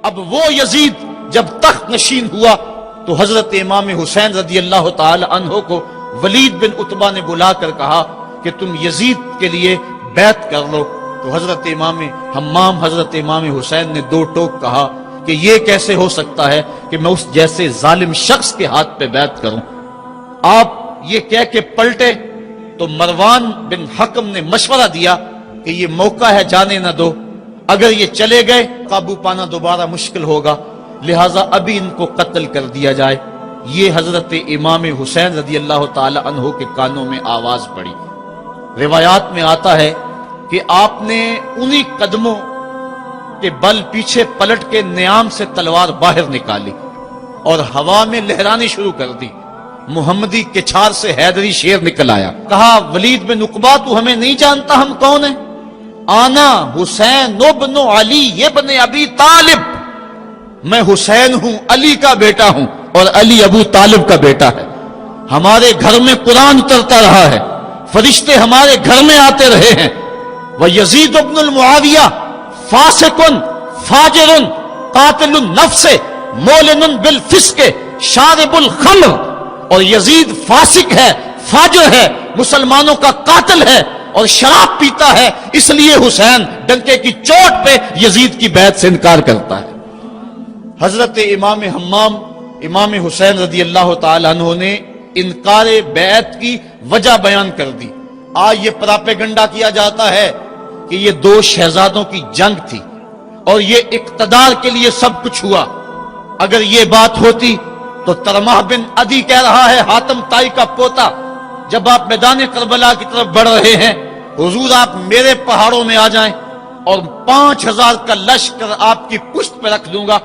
اب وہ یزید جب تخت نشین ہوا تو حضرت امام حسین رضی اللہ تعالی عنہ کو ولید بن عتبہ نے بلا کر کہا کہ تم یزید کے لیے بیعت کر لو. تو حضرت امام حمام حضرت امام حسین نے دو ٹوک کہا کہ یہ کیسے ہو سکتا ہے کہ میں اس جیسے ظالم شخص کے ہاتھ پہ بیعت کروں. آپ یہ کہہ کے پلٹے تو مروان بن حکم نے مشورہ دیا کہ یہ موقع ہے جانے نہ دو، اگر یہ چلے گئے قابو پانا دوبارہ مشکل ہوگا، لہٰذا ابھی ان کو قتل کر دیا جائے. یہ حضرت امام حسین رضی اللہ تعالی عنہ کے کانوں میں آواز پڑی. روایات میں آتا ہے کہ آپ نے انہی قدموں کے بل پیچھے پلٹ کے نیام سے تلوار باہر نکالی اور ہوا میں لہرانی شروع کر دی. محمدی کچھار سے حیدری شیر نکل آیا. کہا ولید بن عقبہ تو ہمیں نہیں جانتا ہم کون ہیں؟ آنا حسین ابن علی ابن ابی طالب، میں حسین ہوں، علی کا بیٹا ہوں، اور علی ابو طالب کا بیٹا ہے. ہمارے گھر میں قرآن اترتا رہا ہے، فرشتے ہمارے گھر میں آتے رہے ہیں. وَيَزِيدُ ابن المعاویہ فاسقن فاجر قاتل النفس مولن بالفسق شارب الخمر، اور یزید فاسق ہے، فاجر ہے، مسلمانوں کا قاتل ہے اور شراب پیتا ہے، اس لیے حسین ڈنکے کی چوٹ پہ یزید کی بیعت سے انکار کرتا ہے. حضرت امام حمام امام حسین رضی اللہ تعالی عنہ نے انکار بیعت کی وجہ بیان کر دی. آج یہ پراپیگنڈا کیا جاتا ہے کہ یہ دو شہزادوں کی جنگ تھی اور یہ اقتدار کے لیے سب کچھ ہوا. اگر یہ بات ہوتی تو ترمح بن عدی کہہ رہا ہے، حاتم طائی کا پوتا، جب آپ میدان کربلا کی طرف بڑھ رہے ہیں، حضور آپ میرے پہاڑوں میں آ جائیں اور 5000 کا لشکر آپ کی پشت پہ رکھ دوں گا،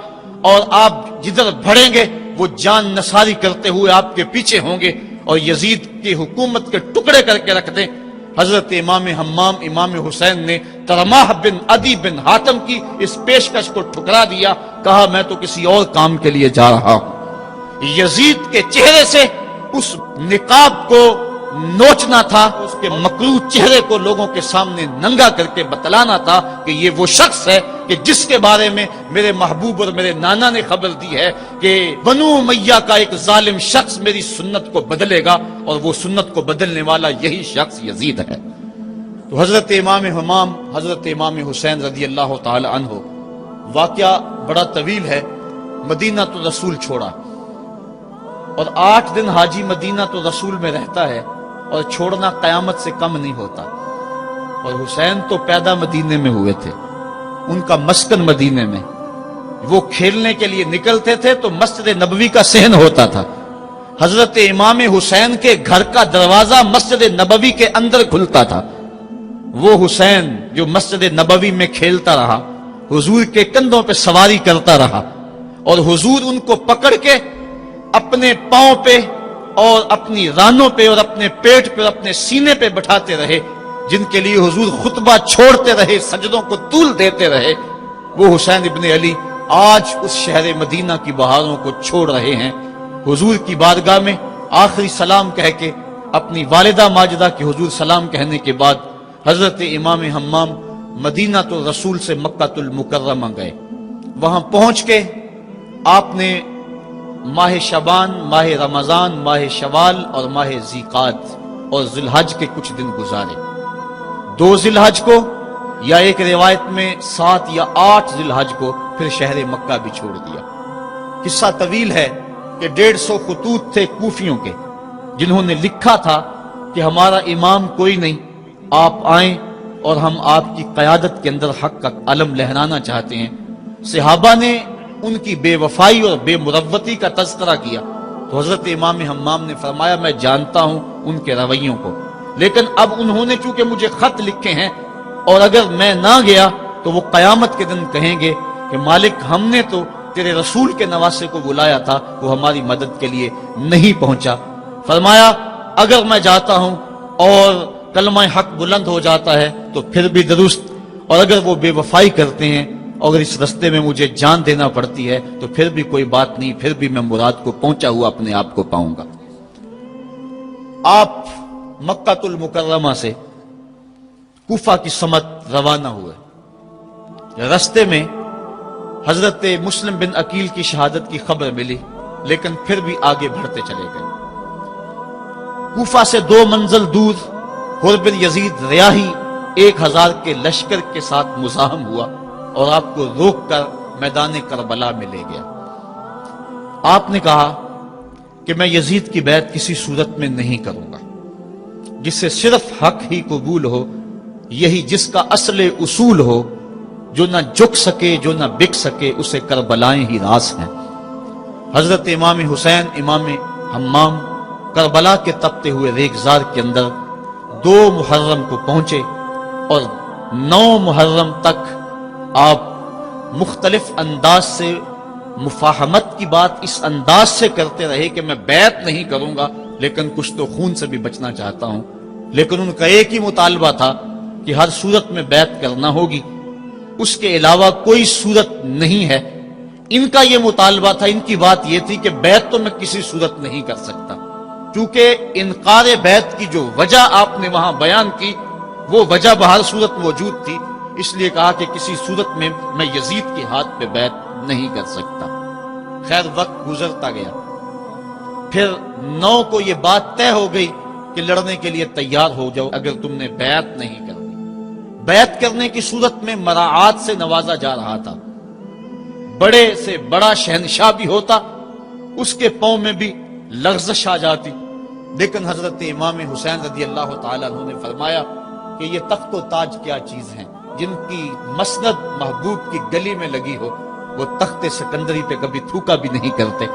اور آپ جدھر بڑھیں گے وہ جان نثاری کرتے ہوئے آپ کے پیچھے ہوں گے اور یزید کی حکومت کے ٹکڑے کر کے رکھ دیں. حضرت امام حمام امام حسین نے ترمح بن عدی بن حاتم کی اس پیشکش کو ٹھکرا دیا. کہا میں تو کسی اور کام کے لیے جا رہا ہوں. یزید کے چہرے سے اس نقاب کو نوچنا تھا، اس کے مکروہ چہرے کو لوگوں کے سامنے ننگا کر کے بتلانا تھا کہ یہ وہ شخص ہے کہ جس کے بارے میں میرے محبوب اور میرے نانا نے خبر دی ہے کہ بنو امیہ کا ایک ظالم شخص میری سنت کو بدلے گا، اور وہ سنت کو بدلنے والا یہی شخص یزید ہے. تو حضرت امام حمام حضرت امام حسین رضی اللہ تعالی عنہ، واقعہ بڑا طویل ہے. مدینہ تو رسول چھوڑا اور 8 دن حاجی مدینہ تو رسول میں رہتا ہے، اور چھوڑنا قیامت سے کم نہیں ہوتا. اور حسین تو پیدا مدینے میں ہوئے تھے، ان کا مسکن مدینے میں، وہ کھیلنے کے لیے نکلتے تھے تو مسجد نبوی کا صحن ہوتا تھا. حضرت امام حسین کے گھر کا دروازہ مسجد نبوی کے اندر کھلتا تھا. وہ حسین جو مسجد نبوی میں کھیلتا رہا، حضور کے کندھوں پہ سواری کرتا رہا، اور حضور ان کو پکڑ کے اپنے پاؤں پہ اور اپنی رانوں پہ اور اپنے پیٹ پہ اور اپنے سینے پہ بٹھاتے رہے، جن کے لیے حضور خطبہ چھوڑتے رہے، سجدوں کو طول دیتے رہے. وہ حسین ابن علی آج اس شہر مدینہ کی بہاروں کو چھوڑ رہے ہیں. حضور کی بارگاہ میں آخری سلام کہہ کے اپنی والدہ ماجدہ کی حضور سلام کہنے کے بعد حضرت امام حمام مدینہ تو رسول سے مکہ المکرمہ گئے. وہاں پہنچ کے آپ نے ماہ شعبان، ماہ رمضان، ماہ شوال اور ماہ ذیقعد اور ذی الحج کے کچھ دن گزارے. 2 ذی الحج کو، یا ایک روایت میں 7 یا 8 ذی الحج کو پھر شہر مکہ بھی چھوڑ دیا. قصہ طویل ہے کہ 150 خطوط تھے کوفیوں کے، جنہوں نے لکھا تھا کہ ہمارا امام کوئی نہیں، آپ آئیں اور ہم آپ کی قیادت کے اندر حق کا علم لہرانا چاہتے ہیں. صحابہ نے ان کی بے وفائی اور بے مروتی کا تذکرہ کیا تو حضرت امام حمام نے فرمایا میں جانتا ہوں ان کے رویوں کو، لیکن اب انہوں نے چونکہ مجھے خط لکھے ہیں، اور اگر میں نہ گیا تو وہ قیامت کے دن کہیں گے کہ مالک ہم نے تو تیرے رسول کے نواسے کو بلایا تھا، وہ ہماری مدد کے لیے نہیں پہنچا. فرمایا اگر میں جاتا ہوں اور کلمہ حق بلند ہو جاتا ہے تو پھر بھی درست، اور اگر وہ بے وفائی کرتے ہیں اور اس رستے میں مجھے جان دینا پڑتی ہے تو پھر بھی کوئی بات نہیں، پھر بھی میں مراد کو پہنچا ہوا اپنے آپ کو پاؤں گا. آپ مکہ المکرمہ سے کوفہ کی سمت روانہ ہوئے. رستے میں حضرت مسلم بن عقیل کی شہادت کی خبر ملی، لیکن پھر بھی آگے بڑھتے چلے گئے۔ کوفہ سے 2 منزل دور حر بن یزید ریاحی 1000 کے لشکر کے ساتھ مزاحم ہوا اور آپ کو روک کر میدان کربلا میں لے گیا۔ آپ نے کہا کہ میں یزید کی بیعت کسی صورت میں نہیں کروں گا، جس سے صرف حق ہی قبول ہو، یہی جس کا اصل اصول ہو، جو نہ جھک سکے جو نہ بک سکے، اسے کربلائیں ہی راس ہیں۔ حضرت امام حسین امام حمام کربلا کے تپتے ہوئے ریگزار کے اندر 2 محرم کو پہنچے اور 9 محرم تک آپ مختلف انداز سے مفاہمت کی بات اس انداز سے کرتے رہے کہ میں بیعت نہیں کروں گا، لیکن کچھ تو خون سے بھی بچنا چاہتا ہوں۔ لیکن ان کا ایک ہی مطالبہ تھا کہ ہر صورت میں بیعت کرنا ہوگی، اس کے علاوہ کوئی صورت نہیں ہے۔ ان کا یہ مطالبہ تھا، ان کی بات یہ تھی کہ بیعت تو میں کسی صورت نہیں کر سکتا، چونکہ انکار بیعت کی جو وجہ آپ نے وہاں بیان کی وہ وجہ بہر صورت موجود تھی، اس لیے کہا کہ کسی صورت میں میں یزید کے ہاتھ پہ بیعت نہیں کر سکتا۔ خیر وقت گزرتا گیا، پھر 9 کو یہ بات طے ہو گئی کہ لڑنے کے لیے تیار ہو جاؤ اگر تم نے بیعت نہیں کرنی۔ بیعت کرنے کی صورت میں مراعات سے نوازا جا رہا تھا، بڑے سے بڑا شہنشاہ بھی ہوتا اس کے پاؤں میں بھی لغزش آ جاتی، لیکن حضرت امام حسین رضی اللہ تعالیٰ عنہ نے فرمایا کہ یہ تخت و تاج کیا چیز ہیں، جن کی مسند محبوب کی گلی میں لگی ہو وہ تخت سکندری پہ کبھی تھوکا بھی نہیں کرتے۔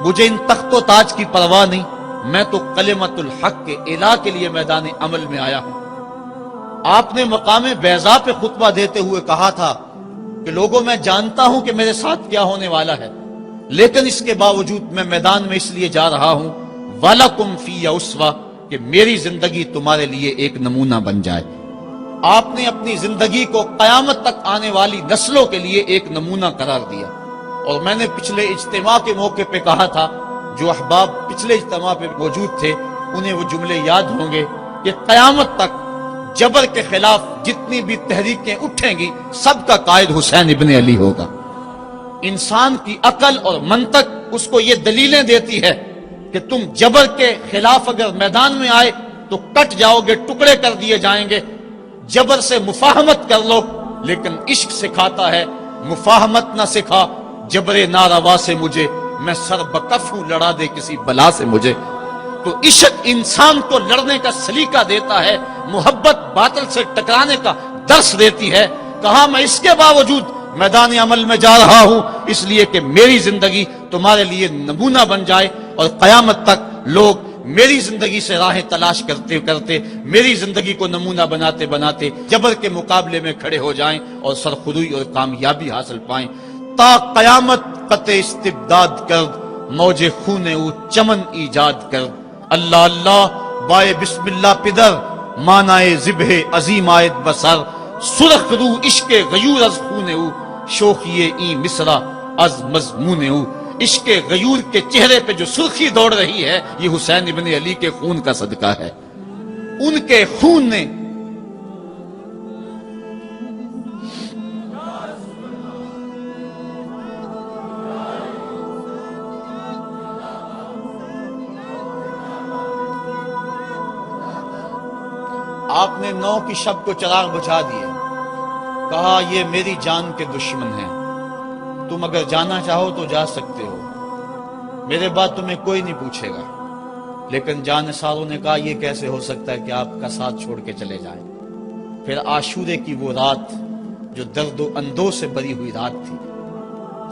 مجھے ان تخت و تاج کی پرواہ نہیں، میں تو کلمت الحق کے اعلیٰ کے لیے میدان عمل میں آیا ہوں۔ آپ نے مقام بیضا پہ خطبہ دیتے ہوئے کہا تھا کہ لوگوں میں جانتا ہوں کہ میرے ساتھ کیا ہونے والا ہے، لیکن اس کے باوجود میں میدان میں اس لیے جا رہا ہوں وَلَكُمْ فِيَّ أُسْوَةٌ کہ میری زندگی تمہارے لیے ایک نمونہ بن جائے۔ آپ نے اپنی زندگی کو قیامت تک آنے والی نسلوں کے لیے ایک نمونہ قرار دیا، اور میں نے پچھلے اجتماع کے موقع پہ کہا تھا، جو احباب پچھلے اجتماع پہ موجود تھے انہیں وہ جملے یاد ہوں گے کہ قیامت تک جبر کے خلاف جتنی بھی تحریکیں اٹھیں گی سب کا قائد حسین ابن علی ہوگا۔ انسان کی عقل اور منطق اس کو یہ دلیلیں دیتی ہے کہ تم جبر کے خلاف اگر میدان میں آئے تو کٹ جاؤ گے، ٹکڑے کر دیے جائیں گے۔ جبر سے مفاہمت کر لو، لیکن عشق سکھاتا ہے مفاہمت نہ سکھا، جبر ناروا سے مجھے، میں سر بکف ہوں لڑا دے کسی بلا سے مجھے۔ تو عشق انسان کو لڑنے کا سلیقہ دیتا ہے، محبت باطل سے ٹکرانے کا درس دیتی ہے۔ کہا میں اس کے باوجود میدان عمل میں جا رہا ہوں اس لیے کہ میری زندگی تمہارے لیے نمونہ بن جائے، اور قیامت تک لوگ میری زندگی سے راہیں تلاش کرتے کرتے میری زندگی کو نمونہ بناتے بناتے جبر کے مقابلے میں کھڑے ہو جائیں اور سرخروئی اور کامیابی حاصل پائیں۔ تا قیامت قطع استبداد کر، موج خون او چمن ایجاد کر۔ اللہ اللہ بائے بسم اللہ پدر، مانائے ذبح عظیم آیت بسر۔ سرخ رو عشق غیور از خون او، شوخی این مصرع از مضمون او۔ عشق غیور کے چہرے پہ جو سرخی دوڑ رہی ہے یہ حسین ابن علی کے خون کا صدقہ ہے۔ ان کے خون نے آپ نے 9 کی شب کو چراغ بجھا دیے، کہا یہ میری جان کے دشمن ہیں، تم اگر جانا چاہو تو جا سکتے ہو، میرے بعد تمہیں کوئی نہیں پوچھے گا۔ لیکن جانثاروں نے کہا یہ کیسے ہو سکتا ہے کہ آپ کا ساتھ چھوڑ کے چلے جائیں۔ پھر عاشورے کی وہ رات جو درد و اندوہ سے بری ہوئی رات تھی،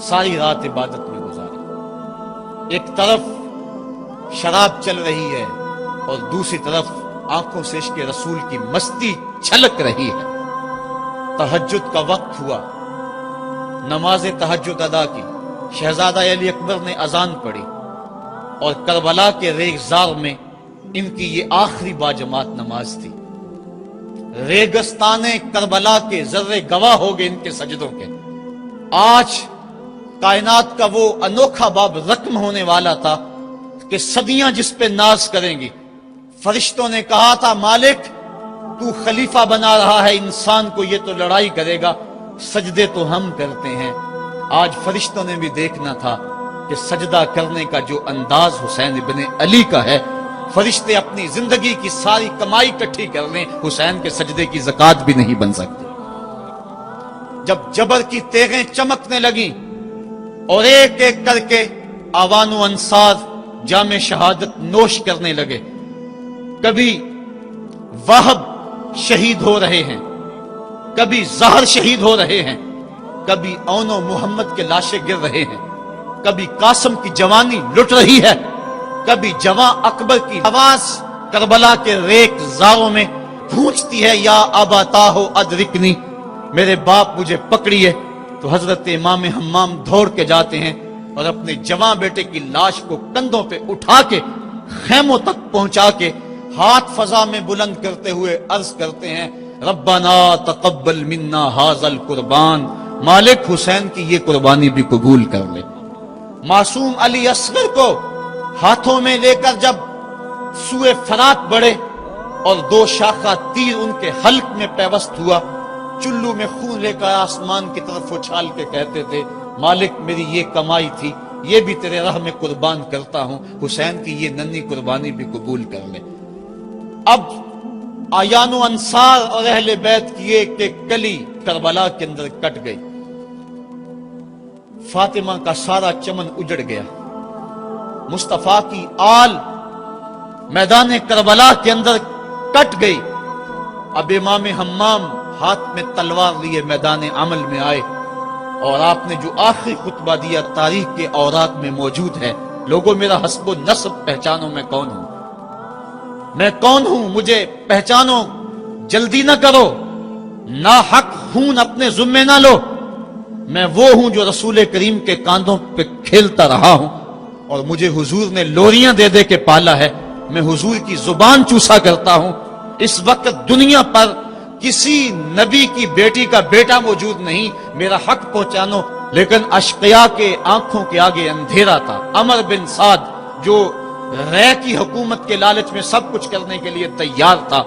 ساری رات عبادت میں گزاری۔ ایک طرف شراب چل رہی ہے اور دوسری طرف آنکھوں سے عشق رسول کی مستی چھلک رہی ہے۔ تہجد کا وقت ہوا، نماز تہجد ادا کی، شہزادہ علی اکبر نے اذان پڑھی، اور کربلا کے ریگزار میں ان کی یہ آخری باجماعت نماز تھی۔ ریگستان کربلا کے ذرے گواہ ہو گئے ان کے سجدوں کے۔ آج کائنات کا وہ انوکھا باب رقم ہونے والا تھا کہ صدیاں جس پہ ناز کریں گی۔ فرشتوں نے کہا تھا مالک تو خلیفہ بنا رہا ہے انسان کو، یہ تو لڑائی کرے گا، سجدے تو ہم کرتے ہیں۔ آج فرشتوں نے بھی دیکھنا تھا کہ سجدہ کرنے کا جو انداز حسین ابن علی کا ہے، فرشتے اپنی زندگی کی ساری کمائی اکٹھی کر لیں، حسین کے سجدے کی زکوٰۃ بھی نہیں بن سکتی۔ جب جبر کی تیغیں چمکنے لگیں اور ایک ایک کر کے آوان و انصار جام شہادت نوش کرنے لگے، کبھی واہب شہید ہو رہے ہیں، کبھی زہر شہید ہو رہے ہیں، کبھی اون و محمد کے لاشیں گر رہے ہیں، کبھی قاسم کی جوانی لٹ رہی ہے، کبھی جواں اکبر کی آواز کربلا کے ریک زاروں میں گونجتی ہے، یا اباتا ہو ادرکنی، میرے باپ مجھے پکڑیے۔ تو حضرت امام حمام دوڑ کے جاتے ہیں اور اپنے جواں بیٹے کی لاش کو کندھوں پہ اٹھا کے خیموں تک پہنچا کے ہاتھ فضا میں بلند کرتے ہوئے عرض کرتے ہیں، ربنا تقبل منا ھذا القربان، مالک حسین کی یہ قربانی بھی قبول کر لے۔ معصوم علی اصغر کو ہاتھوں میں لے کر جب سوئے فرات بڑھے اور دو شاخہ تیر ان کے حلق میں پیوست ہوا، چلو میں خون لے کر آسمان کی طرف اچھال کے کہتے تھے، مالک میری یہ کمائی تھی، یہ بھی تیرے راہ میں قربان کرتا ہوں، حسین کی یہ ننھی قربانی بھی قبول کر لے۔ اب آیان و انصار اور اہل بیت کی ایک ایک کلی کربلا کے اندر کٹ گئی، فاطمہ کا سارا چمن اجڑ گیا، مصطفیٰ کی آل میدان کربلا کے اندر کٹ گئی۔ اب امام حمام ہاتھ میں تلوار لیے میدان عمل میں آئے اور آپ نے جو آخری خطبہ دیا تاریخ کے اوراق میں موجود ہے، لوگوں میرا حسب و نسب پہچانو، میں کون ہوں، میں کون ہوں، مجھے پہچانو، جلدی نہ کرو، ناحق خون اپنے ذمے نہ لو، میں وہ ہوں جو رسول کریم کے کاندھوں پہ کھیلتا رہا ہوں اور مجھے حضور نے لوریاں دے دے کے پالا ہے، میں حضور کی زبان چوسا کرتا ہوں۔ اس وقت دنیا پر کسی نبی کی بیٹی کا بیٹا موجود نہیں، میرا حق پہنچانو۔ لیکن اشقیاء کے آنکھوں کے آگے اندھیرا تھا۔ عمر بن سعد جو رے کی حکومت کے لالچ میں سب کچھ کرنے کے لیے تیار تھا،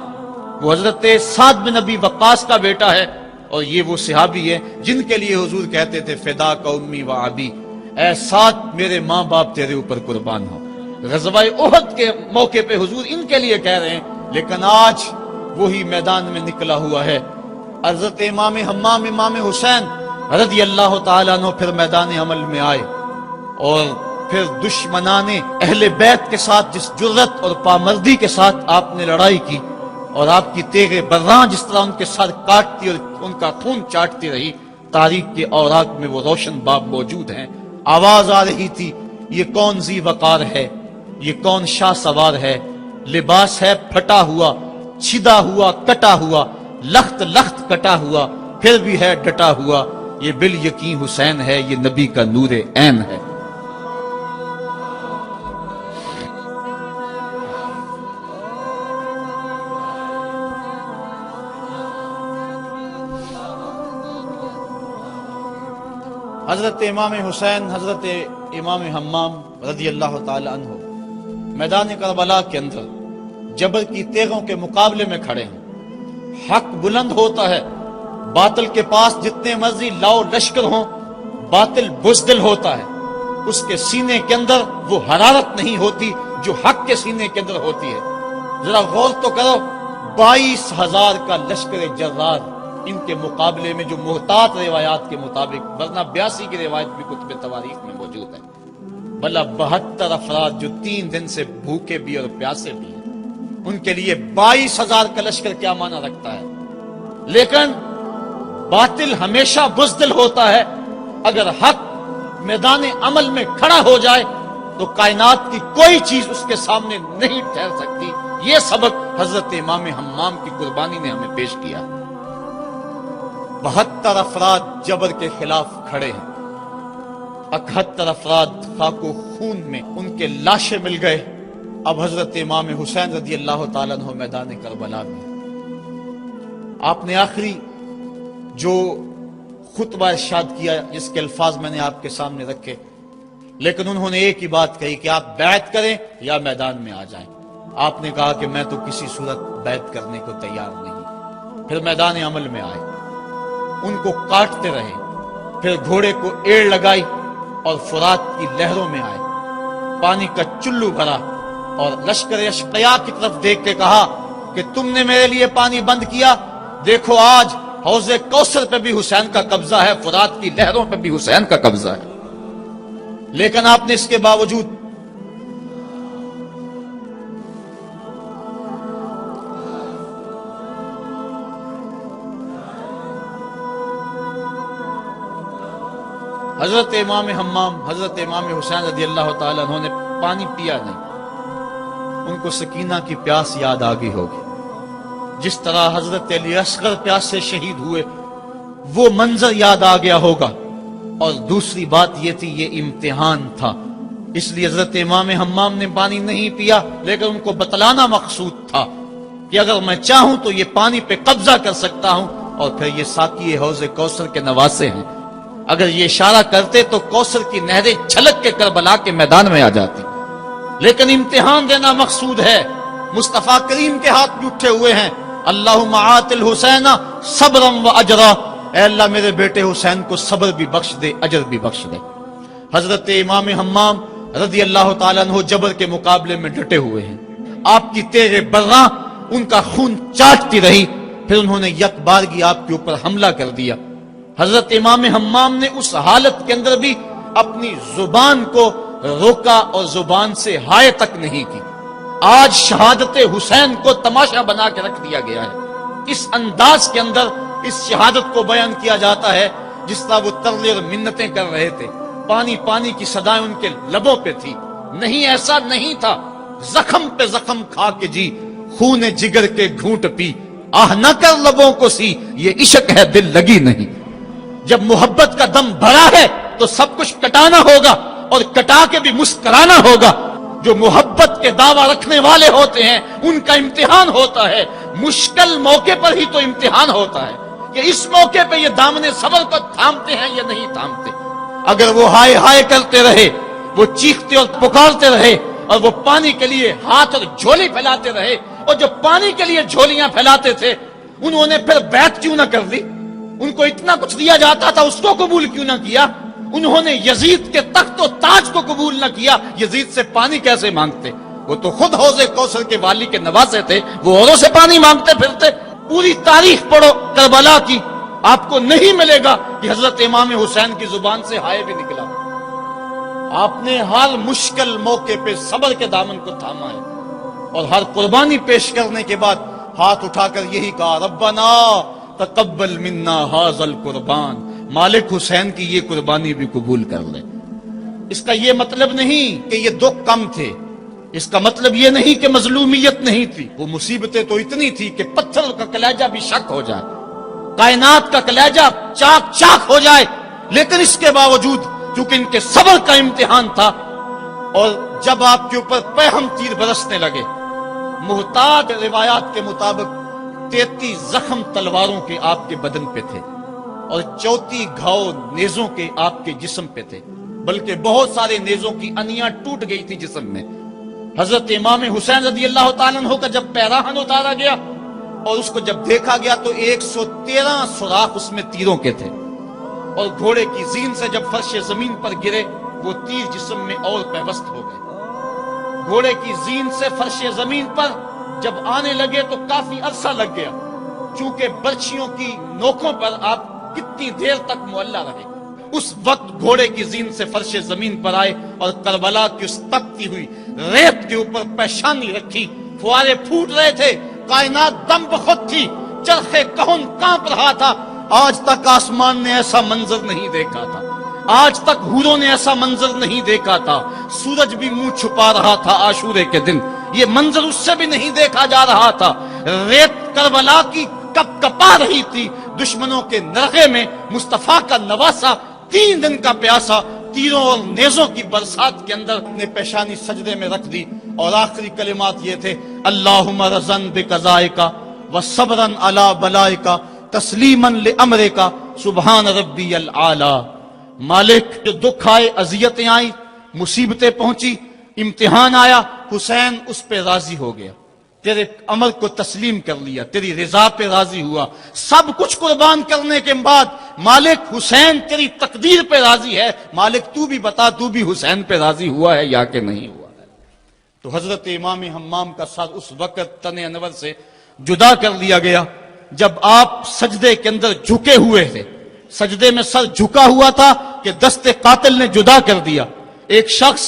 وہ حضرت سعد بن ابی وقاص کا بیٹا ہے، اور یہ وہ صحابی ہے جن کے لیے حضور کہتے تھے فدا کا امی و ابی، اے سعد میرے ماں باپ تیرے اوپر قربان ہو۔ غزوہ احد کے موقع پہ حضور ان کے لیے کہہ رہے ہیں، لیکن آج وہی میدان میں نکلا ہوا ہے۔ حضرت امام حمام امام حسین رضی اللہ تعالیٰ عنہ پھر میدان عمل میں آئے، اور پھر دشمنان اہل بیت کے ساتھ جس جرت اور پامردی کے ساتھ آپ نے لڑائی کی، اور آپ کی تیغ براں جس طرح ان کے سر کاٹتی اور ان کا خون چاٹتی رہی، تاریخ کے اوراق میں وہ روشن باب موجود ہیں۔ آواز آ رہی تھی، یہ کون ذی وقار ہے، یہ کون شاہ سوار ہے، لباس ہے پھٹا ہوا، چھدا ہوا، کٹا ہوا، لخت لخت کٹا ہوا، پھر بھی ہے ڈٹا ہوا، یہ بال یقین حسین ہے، یہ نبی کا نور عین ہے۔ حضرت امام حسین حضرت امام حمام رضی اللہ تعالی عنہ میدان کربلا کے اندر جبر کی تیغوں کے مقابلے میں کھڑے ہیں۔ حق بلند ہوتا ہے، باطل کے پاس جتنے مرضی لاؤ لشکر ہوں، باطل بزدل ہوتا ہے، اس کے سینے کے اندر وہ حرارت نہیں ہوتی جو حق کے سینے کے اندر ہوتی ہے۔ ذرا غور تو کرو، 22,000 کا لشکر جرار ان کے مقابلے میں، جو محتاط روایات کے مطابق، ورنہ 82 کی روایت بھی کتب تواریخ میں موجود ہے، بلا 72 افراد جو 3 دن سے بھوکے بھی اور پیاسے بھی ہیں، ان کے لیے 22,000 کا لشکر کیا معنی رکھتا ہے۔ لیکن باطل ہمیشہ بزدل ہوتا ہے، اگر حق میدان عمل میں کھڑا ہو جائے تو کائنات کی کوئی چیز اس کے سامنے نہیں ٹھہر سکتی۔ یہ سبق حضرت امام حمام کی قربانی نے ہمیں پیش کیا۔ 72 افراد جبر کے خلاف کھڑے ہیں، 71 افراد خاک و خون میں ان کے لاشیں مل گئے۔ اب حضرت امام حسین رضی اللہ تعالیٰ عنہ میدان کربلا میں، آپ نے آخری جو خطبہ ارشاد کیا جس کے الفاظ میں نے آپ کے سامنے رکھے، لیکن انہوں نے ایک ہی بات کہی کہ آپ بیعت کریں یا میدان میں آ جائیں۔ آپ نے کہا کہ میں تو کسی صورت بیعت کرنے کو تیار نہیں۔ پھر میدان عمل میں آئے، ان کو کاٹتے رہے، پھر گھوڑے کو ایڑ لگائی اور فرات کی لہروں میں آئے، پانی کا چلو بھرا اور لشکر اشقیاء کی طرف دیکھ کے کہا کہ تم نے میرے لیے پانی بند کیا، دیکھو آج حوض کوثر پہ بھی حسین کا قبضہ ہے، فرات کی لہروں پہ بھی حسین کا قبضہ ہے۔ لیکن آپ نے اس کے باوجود حضرت امام حمام، حضرت امام حسین رضی اللہ تعالیٰ عنہ نے پانی پیا نہیں، ان کو سکینہ کی پیاس یاد آ گئی ہوگی، جس طرح حضرت علی اصغر پیاس سے شہید ہوئے وہ منظر یاد آ گیا ہوگا۔ اور دوسری بات یہ تھی، یہ امتحان تھا، اس لیے حضرت امام حمام نے پانی نہیں پیا، لیکن ان کو بتلانا مقصود تھا کہ اگر میں چاہوں تو یہ پانی پہ قبضہ کر سکتا ہوں، اور پھر یہ ساقی حوض کوثر کے نواسے ہیں، اگر یہ اشارہ کرتے تو کوثر کی نہریں چھلک کے کربلا کے میدان میں آ جاتی، لیکن امتحان دینا مقصود ہے۔ مصطفیٰ کریم کے ہاتھ بھی اٹھے ہوئے ہیں، اللہم آت الحسین صبرا و اجرا، اے اللہ میرے بیٹے حسین کو صبر بھی بخش دے، اجر بھی بخش دے۔ حضرت امام حمام رضی اللہ تعالیٰ عنہ جبر کے مقابلے میں ڈٹے ہوئے ہیں، آپ کی تیغ برّاں ان کا خون چاٹتی رہی، پھر انہوں نے یک بارگی آپ کے اوپر حملہ کر دیا۔ حضرت امام حمام نے اس حالت کے اندر بھی اپنی زبان کو روکا اور زبان سے ہائے تک نہیں کی۔ آج شہادت حسین کو تماشا بنا کے رکھ دیا گیا ہے، اس انداز کے اندر اس شہادت کو بیان کیا جاتا ہے جس طرح وہ ترلے اور منتیں کر رہے تھے، پانی پانی کی صدائیں ان کے لبوں پہ تھی۔ نہیں، ایسا نہیں تھا، زخم پہ زخم کھا کے جی، خون جگر کے گھونٹ پی، آہ نہ کر لبوں کو سی، یہ عشق ہے دل لگی نہیں۔ جب محبت کا دم بھرا ہے تو سب کچھ کٹانا ہوگا اور کٹا کے بھی مسکرانا ہوگا۔ جو محبت کے دعویٰ رکھنے والے ہوتے ہیں ان کا امتحان ہوتا ہے، مشکل موقع پر ہی تو امتحان ہوتا ہے کہ اس موقع پہ یہ دامن صبر کو تھامتے ہیں یا نہیں تھامتے۔ اگر وہ ہائے ہائے کرتے رہے، وہ چیختے اور پکارتے رہے، اور وہ پانی کے لیے ہاتھ اور جھولی پھیلاتے رہے، اور جو پانی کے لیے جھولیاں پھیلاتے تھے انہوں نے پھر بیعت کیوں نہ کر لی؟ ان کو اتنا کچھ دیا جاتا تھا، اس کو قبول کیوں نہ کیا؟ انہوں نے یزید کے تخت و تاج کو قبول نہ کیا، یزید سے پانی کیسے مانگتے؟ وہ تو خود حوض کوثر کے والی کے نواسے تھے، وہ اوروں سے پانی مانگتے پھرتے۔ پوری تاریخ پڑھو کربلا کی، آپ کو نہیں ملے گا کہ حضرت امام حسین کی زبان سے ہائے بھی نکلا۔ آپ نے ہر مشکل موقع پہ صبر کے دامن کو تھاما ہے، اور ہر قربانی پیش کرنے کے بعد ہاتھ اٹھا کر یہی کہا، ربنا تقبل منا ھذا القربان، مالک حسین کی یہ قربانی بھی قبول کر لے۔ اس کا یہ مطلب نہیں کہ یہ دکھ کم تھے، اس کا مطلب یہ نہیں کہ مظلومیت نہیں تھی، وہ مصیبتیں تو اتنی تھی کہ پتھر کا کلیجہ بھی شک ہو جائے، کائنات کا کلیجہ چاک چاک ہو جائے، لیکن اس کے باوجود چونکہ ان کے صبر کا امتحان تھا، اور جب آپ کے اوپر پہم تیر برسنے لگے، محتاط روایات کے مطابق 33 زخم تلواروں کے آپ کے بدن پہ تھے، اور 34 گھاؤ نیزوں کے آپ کے جسم پہ تھے، بلکہ بہت سارے نیزوں کی انیاں ٹوٹ گئی تھی جسم میں۔ حضرت امام حسین رضی اللہ تعالیٰ عنہ کا جب پیراہن اتارا گیا اور اس کو جب دیکھا گیا تو 113 سوراخ اس میں تیروں کے تھے، اور گھوڑے کی زین سے جب فرش زمین پر گرے وہ تیر جسم میں اور پیوست ہو گئے۔ گھوڑے کی زین سے فرش زمین پر جب آنے لگے تو کافی عرصہ لگ گیا، چونکہ برچھیوں کی نوکوں پر آپ کتنی دیر تک معلّہ رہے۔ اس وقت گھوڑے کی زین سے فرش زمین پر آئے اور کربلا کی اس تپتی ہوئی ریت کے اوپر پیشانی رکھی، فوارے پھوٹ رہے تھے، کائنات دم بخود تھی، چرخ کہن کانپ رہا تھا۔ آج تک آسمان نے ایسا منظر نہیں دیکھا تھا، آج تک حوروں نے ایسا منظر نہیں دیکھا تھا، سورج بھی منہ چھپا رہا تھا عاشورے کے دن، یہ منظر اس سے بھی نہیں دیکھا جا رہا تھا۔ ریت کربلا کی کپ کپا رہی تھی، دشمنوں کے نرغے میں مصطفیٰ کا نواسا 3 دن کا پیاسا تیروں اور نیزوں کی برسات کے اندر نے پیشانی سجدے میں رکھ دی، اور آخری کلمات یہ تھے، اللہم رضن بقضائک وصبرا علی بلائک تسلیما لامرک سبحان ربی العالی۔ مالک، جو دکھ آئے، اذیتیں آئیں، مصیبتیں پہنچی، امتحان آیا، حسین اس پہ راضی ہو گیا، تیرے امر کو تسلیم کر لیا، تیری رضا پہ راضی ہوا، سب کچھ قربان کرنے کے بعد مالک حسین تیری تقدیر پہ راضی ہے، مالک تو بھی بتا، تو بھی حسین پہ راضی ہوا ہے یا کہ نہیں ہوا ہے؟ تو حضرت امام حمام کا سر اس وقت تن انور سے جدا کر لیا گیا جب آپ سجدے کے اندر جھکے ہوئے تھے، سجدے میں سر جھکا ہوا تھا کہ دست قاتل نے جدا کر دیا۔ ایک شخص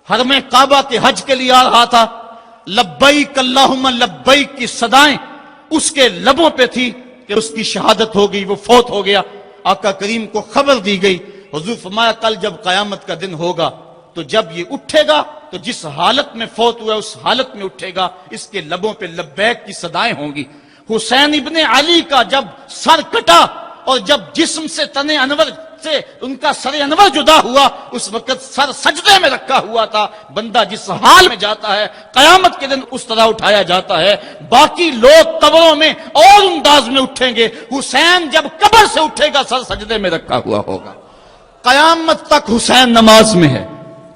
حرم کعبہ کے حج کے لیے آ رہا تھا، لبیک اللہم لبیک کی صدائیں اس کے لبوں پہ تھی کہ اس کی شہادت ہو گئی، وہ فوت ہو گیا۔ آقا کریم کو خبر دی گئی، حضور فرمایا کل جب قیامت کا دن ہوگا تو جب یہ اٹھے گا تو جس حالت میں فوت ہوا اس حالت میں اٹھے گا، اس کے لبوں پہ لبیک کی صدائیں ہوں گی۔ حسین ابن علی کا جب سر کٹا اور جب جسم سے تن انور سے ان کا سر انور جدا ہوا، اس وقت سر سجدے میں رکھا ہوا تھا۔ بندہ جس حال میں جاتا ہے قیامت کے دن اس طرح اٹھایا جاتا ہے۔ باقی لوگ قبروں میں اور انداز میں اٹھیں گے، حسین جب قبر سے اٹھے گا سر سجدے میں رکھا ہوا ہوگا۔ قیامت تک حسین نماز میں ہے،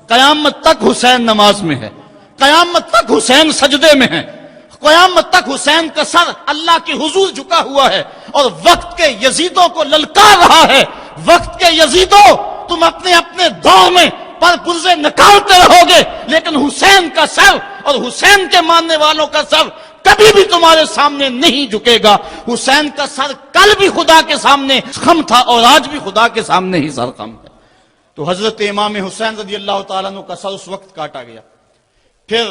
قیامت تک حسین نماز میں ہے، قیامت تک حسین سجدے میں ہے، قیامت تک حسین کا سر اللہ کے حضور جھکا ہوا ہے اور وقت کے یزیدوں کو للکار رہا ہے۔ وقت کے یزیدوں، تم اپنے اپنے دور میں پر پرزے نکالتے رہو گے، لیکن حسین کا سر اور حسین کے ماننے والوں کا سر کبھی بھی تمہارے سامنے نہیں جھکے گا۔ حسین کا سر کل بھی خدا کے سامنے خم تھا اور آج بھی خدا کے سامنے ہی سر خم ہے۔ تو حضرت امام حسین رضی اللہ تعالیٰ عنہ کا سر اس وقت کاٹا گیا۔ پھر